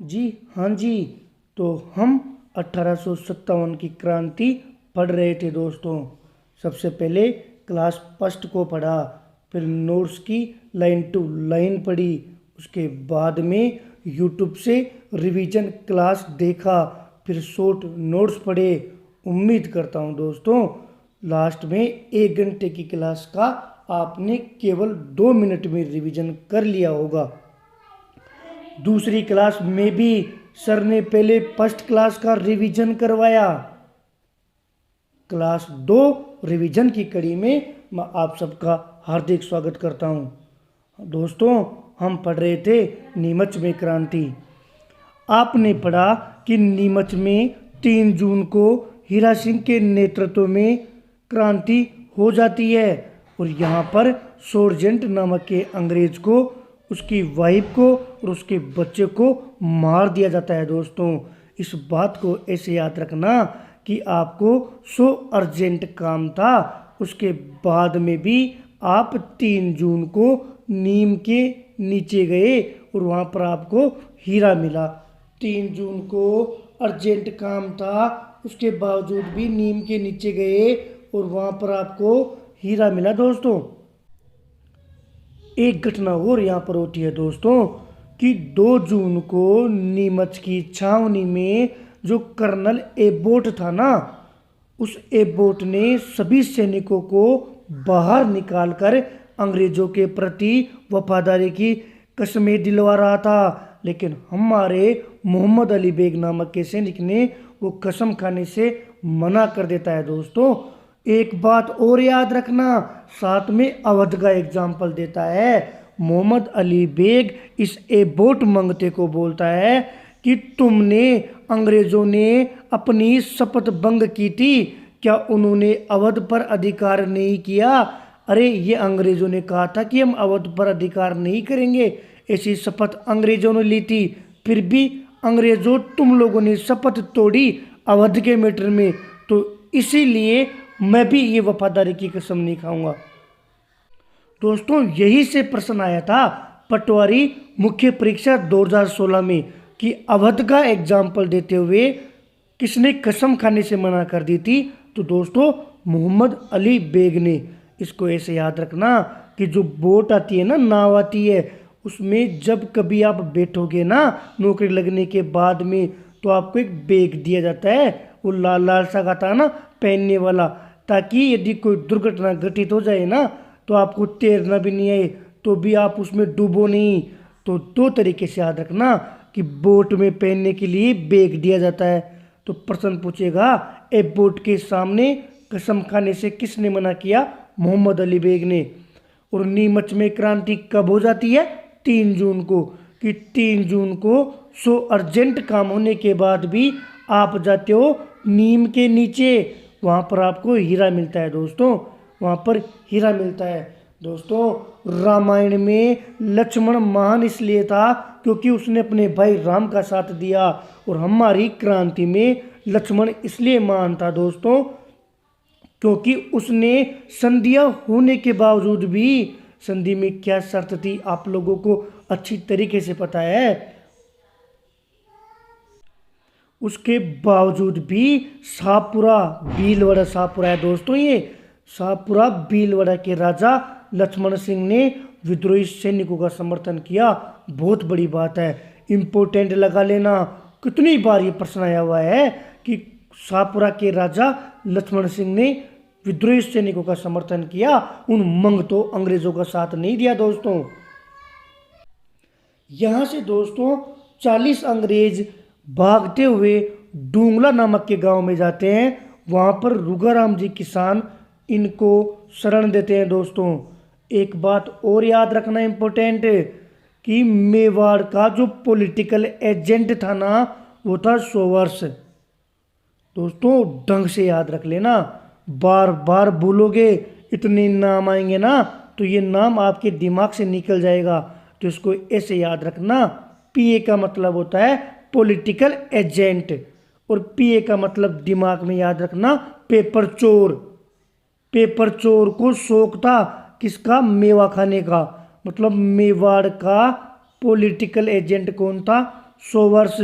जी हाँ जी। तो हम 1857 की क्रांति पढ़ रहे थे दोस्तों। सबसे पहले क्लास फर्स्ट को पढ़ा, फिर नोट्स की लाइन टू लाइन पढ़ी, उसके बाद में यूट्यूब से रिवीजन क्लास देखा, फिर शॉर्ट नोट्स पढ़े। उम्मीद करता हूँ दोस्तों लास्ट में 1 घंटे की क्लास का आपने केवल 2 मिनट में रिवीजन कर लिया होगा। दूसरी क्लास में भी सर ने पहले फर्स्ट क्लास का रिवीजन करवाया। क्लास 2 रिवीजन की कड़ी में मैं आप सबका हार्दिक स्वागत करता हूं। दोस्तों हम पढ़ रहे थे नीमच में क्रांति। आपने पढ़ा कि नीमच में 3 जून को हीरा सिंह के नेतृत्व में क्रांति हो जाती है और यहाँ पर सोरजेंट नामक के अंग्रेज को, उसकी वाइफ को और उसके बच्चे को मार दिया जाता है। दोस्तों इस बात को ऐसे याद रखना कि आपको सो अर्जेंट काम था, उसके बाद में भी आप 3 जून को नीम के नीचे गए और वहाँ पर आपको हीरा मिला। 3 जून को अर्जेंट काम था, उसके बावजूद भी नीम के नीचे गए और वहाँ पर आपको हीरा मिला। दोस्तों एक घटना और यहाँ पर होती है दोस्तों कि 2 जून को नीमच की छावनी में जो कर्नल एबोट था ना, उस एबोट ने सभी सैनिकों को बाहर निकालकर अंग्रेजों के प्रति वफादारी की कस्में दिलवा रहा था। लेकिन हमारे मोहम्मद अली बेग नामक के सैनिक ने वो कसम खाने से मना कर देता है। दोस्तों एक बात और याद रखना, साथ में अवध का एग्जाम्पल देता है। मोहम्मद अली बेग इस एबोट मंगते को बोलता है कि तुमने, अंग्रेजों ने अपनी शपथ भंग की थी, क्या उन्होंने अवध पर अधिकार नहीं किया? अरे ये अंग्रेजों ने कहा था कि हम अवध पर अधिकार नहीं करेंगे, ऐसी शपथ अंग्रेजों ने ली थी, फिर भी अंग्रेजों तुम लोगों ने शपथ तोड़ी अवध के मैटर में, तो इसीलिए मैं भी ये वफादारी की कसम नहीं खाऊंगा। दोस्तों यही से प्रश्न आया था पटवारी मुख्य परीक्षा 2016 में कि अवध का एग्जाम्पल देते हुए किसने कसम खाने से मना कर दी थी? तो दोस्तों मोहम्मद अली बेग ने। इसको ऐसे याद रखना कि जो बोट आती है ना, नाव आती है, उसमें जब कभी आप बैठोगे ना नौकरी लगने के बाद में, तो आपको एक बैग दिया जाता है, वो लाल लाल सा आता है ना पहनने वाला, ताकि यदि कोई दुर्घटना घटित हो जाए ना तो आपको तैरना भी नहीं आए तो भी आप उसमें डूबो नहीं। तो 2 तरीके से याद रखना कि बोट में पहनने के लिए बैग दिया जाता है। तो प्रश्न पूछेगा ए बोट के सामने कसम खाने से किसने मना किया? मोहम्मद अली बेग ने। और नीमच में क्रांति कब हो जाती है? 3 जून को। कि 3 जून को सो अर्जेंट काम होने के बाद भी आप जाते हो नीम के नीचे, वहाँ पर आपको हीरा मिलता है। दोस्तों वहाँ पर हीरा मिलता है। दोस्तों रामायण में लक्ष्मण महान इसलिए था क्योंकि उसने अपने भाई राम का साथ दिया, और हमारी क्रांति में लक्ष्मण इसलिए महान था दोस्तों क्योंकि उसने संधियां होने के बावजूद भी, संधि में क्या शर्त थी आप लोगों को अच्छी तरीके से पता है, उसके बावजूद भी शाहपुरा, भीलवाड़ा शाहपुरा है दोस्तों, ये शाहपुरा भीलवाड़ा के राजा लक्ष्मण सिंह ने विद्रोही सैनिकों का समर्थन किया। बहुत बड़ी बात है, इम्पोर्टेंट लगा लेना। कितनी बार ये प्रश्न आया हुआ है कि शाहपुरा के राजा लक्ष्मण सिंह ने विद्रोही सैनिकों का समर्थन किया, उन मंगतों अंग्रेजों का साथ नहीं दिया। दोस्तों यहाँ से दोस्तों 40 अंग्रेज भागते हुए डूंगला नामक के गांव में जाते हैं। वहाँ पर रुगाराम जी किसान इनको शरण देते हैं। दोस्तों एक बात और याद रखना इम्पोर्टेंट, कि मेवाड़ का जो पॉलिटिकल एजेंट था ना, वो था सोवर्स। दोस्तों ढंग से याद रख लेना, बार बार भूलोगे इतने नाम आएंगे ना तो ये नाम आपके दिमाग से निकल जाएगा। तो इसको ऐसे याद रखना, पीए का मतलब होता है पॉलिटिकल एजेंट, और पीए का मतलब दिमाग में याद रखना पेपर चोर। पेपर चोर को शौक था किसका? मेवा खाने का। मतलब मेवाड़ का पॉलिटिकल एजेंट कौन था? 100 वर्ष।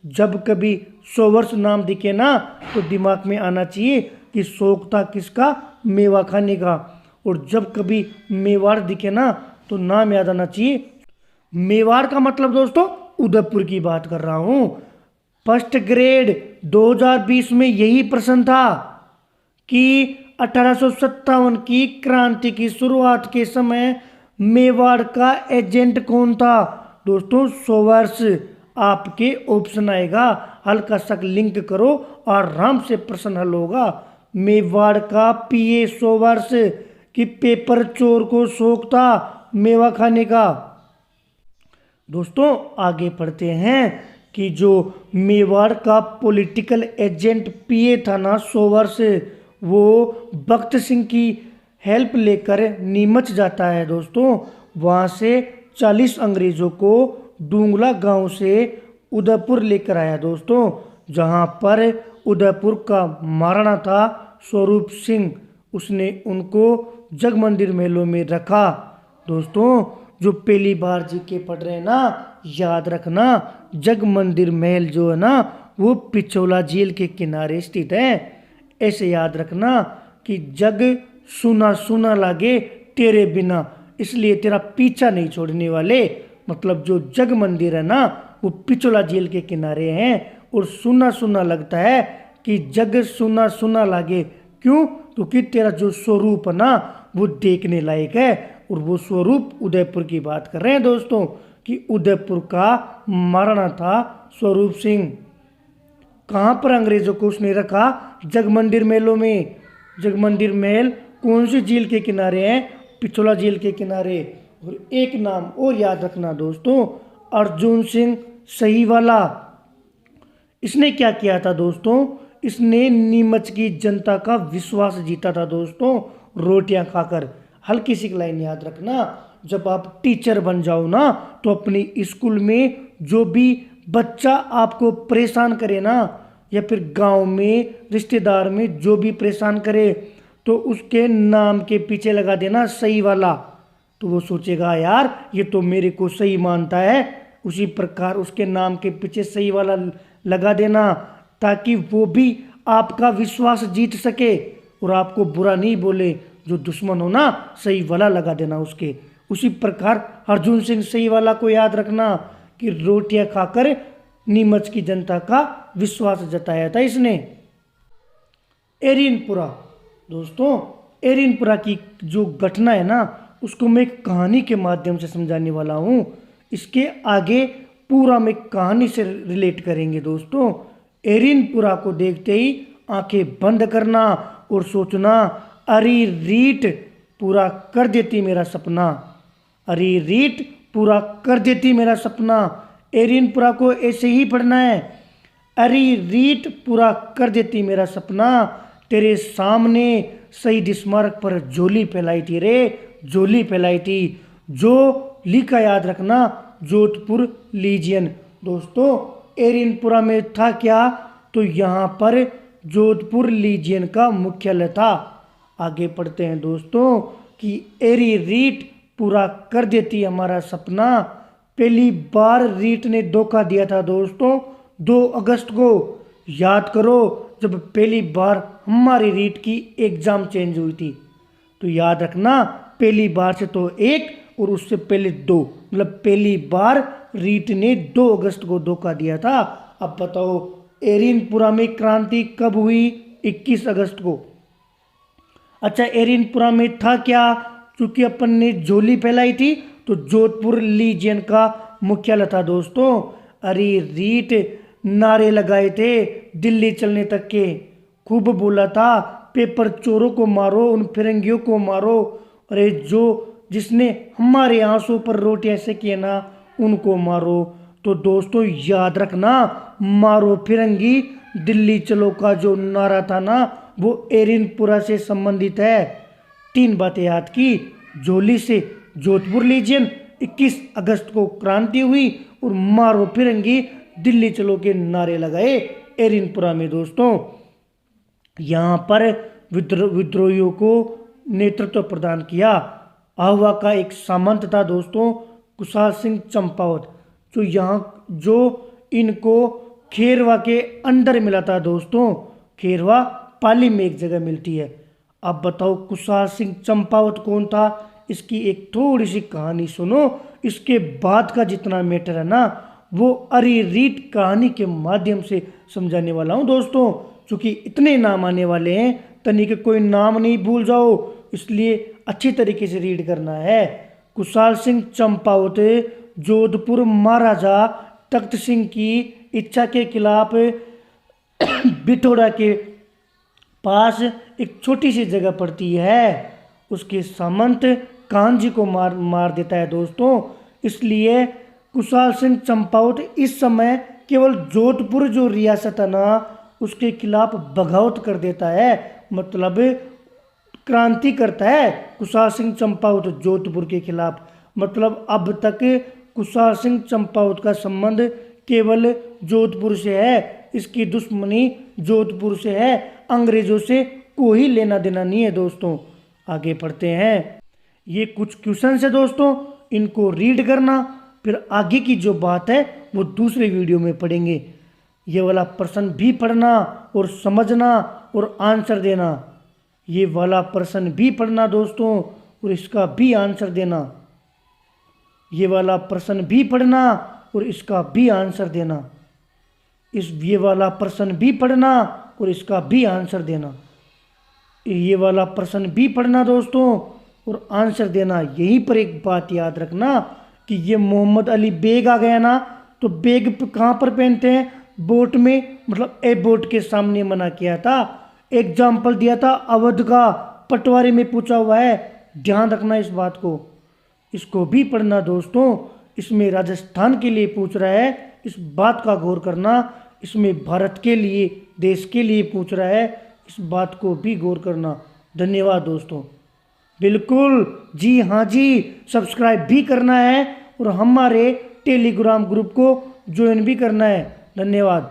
जब कभी 100 वर्ष नाम दिखे ना तो दिमाग में आना चाहिए कि शौक था किसका, मेवा खाने का। और जब कभी मेवाड़ दिखे ना तो नाम याद आना चाहिए। मेवाड़ का मतलब दोस्तों उदयपुर की बात कर रहा हूं। फर्स्ट ग्रेड 2020 में यही प्रश्न था कि 1857 की क्रांति की शुरुआत के समय मेवाड़ का एजेंट कौन था। दोस्तों 100 वर्ष आपके ऑप्शन आएगा, हल्का सा लिंक करो और आराम से प्रश्न हल होगा। मेवाड़ का पीए 100 वर्ष कि पेपर चोर को शौक था मेवा खाने का। दोस्तों आगे पढ़ते हैं कि जो मेवाड़ का पॉलिटिकल एजेंट पीए था ना 100 वर्ष, वो भक्त सिंह की हेल्प लेकर नीमच जाता है। दोस्तों वहाँ से 40 अंग्रेजों को डूंगला गांव से उदयपुर लेकर आया। दोस्तों जहाँ पर उदयपुर का महाराणा था स्वरूप सिंह, उसने उनको जगमंदिर महलों में रखा। दोस्तों जो पहली बार जीके पढ़ रहे हैं ना, याद रखना जगमंदिर महल जो है ना वो पिछोला झील के किनारे स्थित है। ऐसे याद रखना कि जग सुना सुना लागे तेरे बिना, इसलिए तेरा पीछा नहीं छोड़ने वाले। मतलब जो जग मंदिर है ना वो पिछोला झील के किनारे हैं। और सुना सुना लगता है कि जग सुना सुना लागे, क्यों? क्योंकि तेरा जो स्वरूप है ना वो देखने लायक है। और वो स्वरूप उदयपुर की बात कर रहे हैं दोस्तों कि उदयपुर का महाराणा था स्वरूप सिंह। कहाँ पर अंग्रेजों को उसने रखा? जगमंदिर महलों में। जगमंदिर महल कौन सी झील के किनारे हैं? पिछोला झील के किनारे। और एक नाम और याद रखना दोस्तों, अर्जुन सिंह सहीवाला। इसने क्या किया था दोस्तों? इसने नीमच की जनता का विश्वास जीता था दोस्तों, रोटियां खाकर। हल्की सी लाइन याद रखना, जब आप टीचर बन जाओ ना तो अपनी स्कूल में जो भी बच्चा आपको परेशान करे ना, या फिर गांव में रिश्तेदार में जो भी परेशान करे, तो उसके नाम के पीछे लगा देना सही वाला। तो वो सोचेगा यार ये तो मेरे को सही मानता है। उसी प्रकार उसके नाम के पीछे सही वाला लगा देना, ताकि वो भी आपका विश्वास जीत सके और आपको बुरा नहीं बोले। जो दुश्मन हो ना सही वाला लगा देना उसके। उसी प्रकार अर्जुन सिंह सही वाला को याद रखना कि रोटियां खाकर नीमच की जनता का विश्वास जताया था इसने। एरिनपुरा। दोस्तों एरिनपुरा की जो घटना है ना उसको मैं एक कहानी के माध्यम से समझाने वाला हूँ। इसके आगे पूरा में कहानी से रिलेट करेंगे दोस्तों। एरिनपुरा को देखते ही आंखें बंद करना और सोचना, अरे रीट पूरा कर देती मेरा सपना। अरे रीट पूरा कर देती मेरा सपना। एरिनपुरा को ऐसे ही पढ़ना है। अरे रीट पूरा कर देती मेरा सपना, तेरे सामने शहीद स्मारक पर झोली फैलाई थी रे, झोली फैलाई थी। जो लिखा याद रखना, जोधपुर लीजियन। दोस्तों एरिनपुरा में था क्या? तो यहाँ पर जोधपुर लीजियन का मुख्यालय था। आगे पढ़ते हैं दोस्तों कि एरी रीट पूरा कर देती हमारा सपना। पहली बार रीट ने धोखा दिया था दोस्तों 2 अगस्त को। याद करो जब पहली बार हमारी रीट की एग्जाम चेंज हुई थी। तो याद रखना पहली बार से तो 1 और उससे पहले 2, मतलब पहली बार रीट ने 2 अगस्त को धोखा दिया था। अब बताओ एरिनपुरा में क्रांति कब हुई? 21 अगस्त को। अच्छा एरिनपुरा में था क्या? क्योंकि अपन ने झोली फैलाई थी तो जोधपुर लीजियन का मुख्यालय था दोस्तों। अरे रीट नारे लगाए थे दिल्ली चलने तक के, खूब बोला था पेपर चोरों को मारो, उन फिरंगियों को मारो। अरे जो जिसने हमारे आंसू पर रोटियां सेकी है ना उनको मारो। तो दोस्तों याद रखना, मारो फिरंगी दिल्ली चलो का जो नारा था ना वो एरिनपुरा से संबंधित है। 3 बातें याद की, झोली से जोधपुर लीजियन, 21 अगस्त को क्रांति हुई और मारो फिरंगी दिल्ली चलो के नारे लगाए एरिनपुरा में। दोस्तों यहाँ पर विद्रोहियों को नेतृत्व प्रदान किया आह्वा का एक सामंत था दोस्तों, कुशाल सिंह चंपावत। जो इनको खेरवा के अंदर मिला था दोस्तों। खेरवा पाली में एक जगह मिलती है। अब बताओ कुशाल सिंह चंपावत कौन था, इसकी एक थोड़ी सी कहानी सुनो। इसके बाद का जितना मैटर है ना वो अरी रीट कहानी के माध्यम से समझाने वाला हूँ दोस्तों। चूंकि इतने नाम आने वाले हैं तनिक कोई नाम नहीं भूल जाओ, इसलिए अच्छी तरीके से रीड करना है। कुशाल सिंह चंपावत जोधपुर महाराजा तख्त सिंह की इच्छा के खिलाफ बिठोड़ा के पास एक छोटी सी जगह पड़ती है, उसके सामंत कान्जी को मार देता है दोस्तों। इसलिए कुशाल सिंह चंपावत इस समय केवल जोधपुर जो रियासत है ना उसके खिलाफ बगावत कर देता है, मतलब क्रांति करता है कुशाल सिंह चंपावत जोधपुर के खिलाफ। मतलब अब तक कुशाल सिंह चंपावत का संबंध केवल जोधपुर से है, इसकी दुश्मनी जोधपुर से है, अंग्रेजों से कोई लेना देना नहीं है दोस्तों। आगे पढ़ते हैं। ये कुछ क्वेश्चन है दोस्तों, इनको रीड करना, फिर आगे की जो बात है वो दूसरे वीडियो में पढ़ेंगे। ये वाला प्रश्न भी पढ़ना और समझना और आंसर देना। ये वाला प्रश्न भी पढ़ना दोस्तों और इसका भी आंसर देना। ये वाला प्रश्न भी पढ़ना और इसका भी आंसर देना। ये वाला प्रश्न भी पढ़ना और इसका भी आंसर देना। ये वाला प्रश्न भी पढ़ना दोस्तों और आंसर देना। यहीं पर एक बात याद रखना कि ये मोहम्मद अली बेग आ गया ना, तो बेग कहाँ पर पहनते हैं, बोट में, मतलब ए बोट के सामने मना किया था। एग्जाम्पल दिया था अवध का, पटवारी में पूछा हुआ है, ध्यान रखना इस बात को। इसको भी पढ़ना दोस्तों, इसमें राजस्थान के लिए पूछ रहा है, इस बात का गौर करना। इसमें भारत के लिए, देश के लिए पूछ रहा है, इस बात को भी गौर करना। धन्यवाद दोस्तों। बिल्कुल जी हाँ जी, सब्सक्राइब भी करना है और हमारे टेलीग्राम ग्रुप को ज्वाइन भी करना है। धन्यवाद।